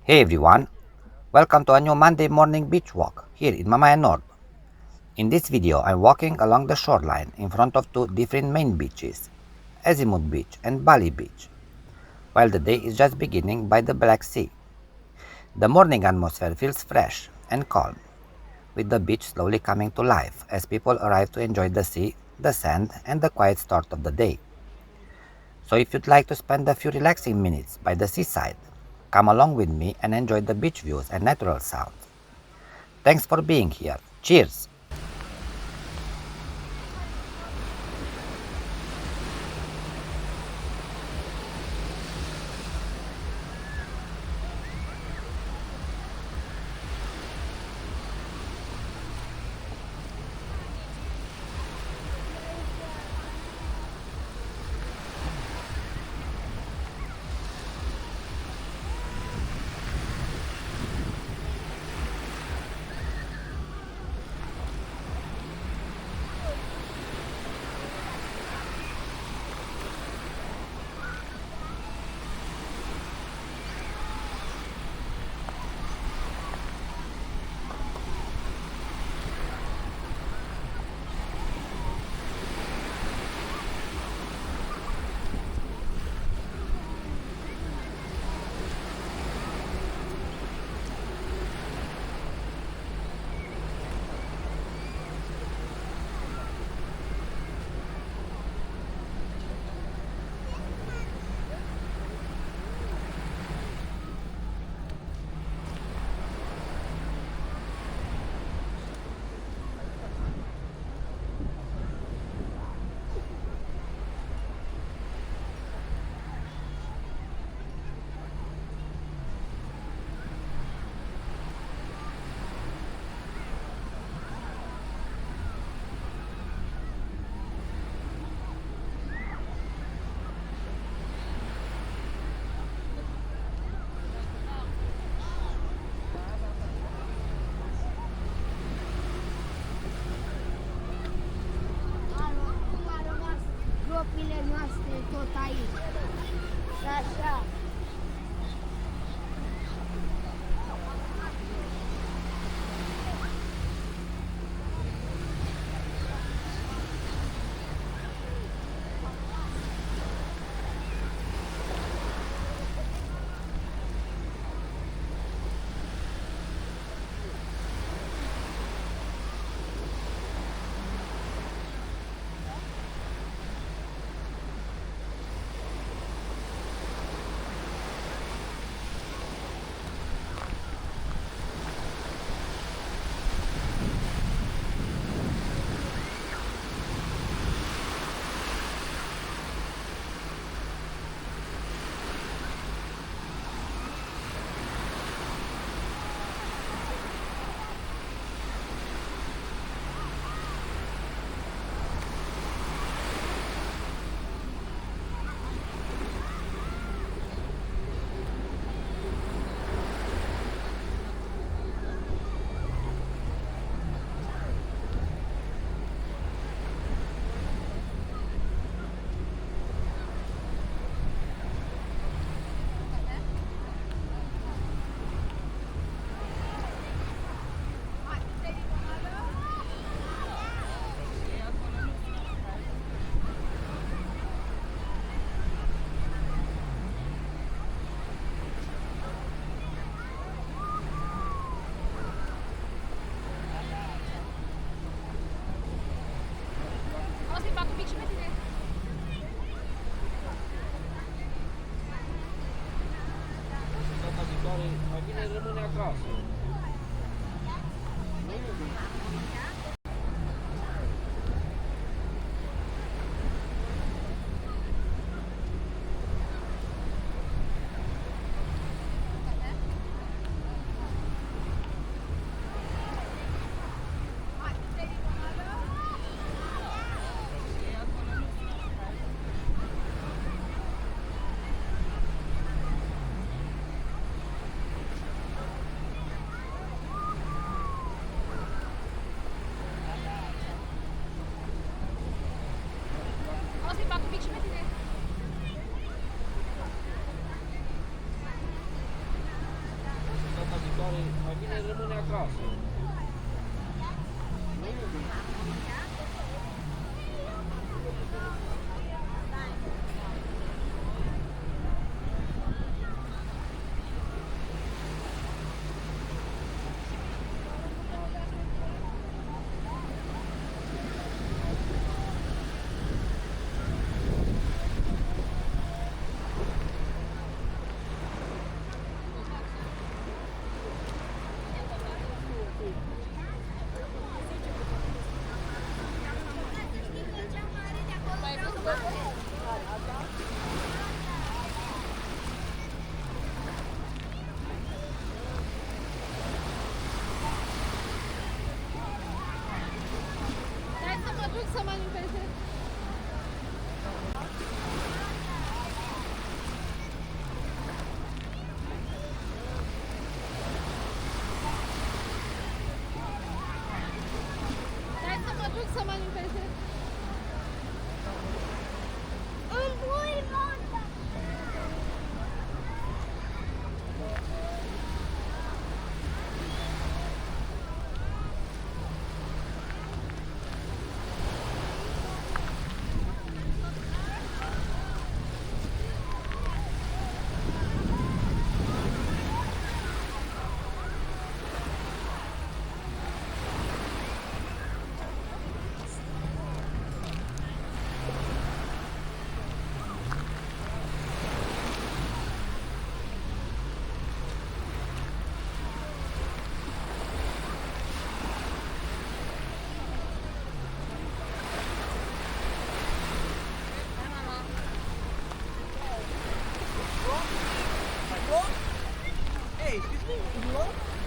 Hey everyone, welcome to a new Monday morning beach walk here in Mamaia Nord. In this video I'm walking along the shoreline in front of two different main beaches, Azimuth Beach and Bali Beach, while the day is just beginning by the Black Sea. The morning atmosphere feels fresh and calm, with the beach slowly coming to life as people arrive to enjoy the sea, the sand and the quiet start of the day. So if you'd like to spend a few relaxing minutes by the seaside, come along with me and enjoy the beach views and natural sounds. Thanks for being here. Cheers! Gropile noastre tot aici. Și așa. Data viitoare, mai bine rămâne acasă. viitoare mai bine rămâne acasă. Hai să mă duc să mă limpezesc. Hai să mă duc să mă limpezesc. Îmi pui monta! Hey, excuse me, you want?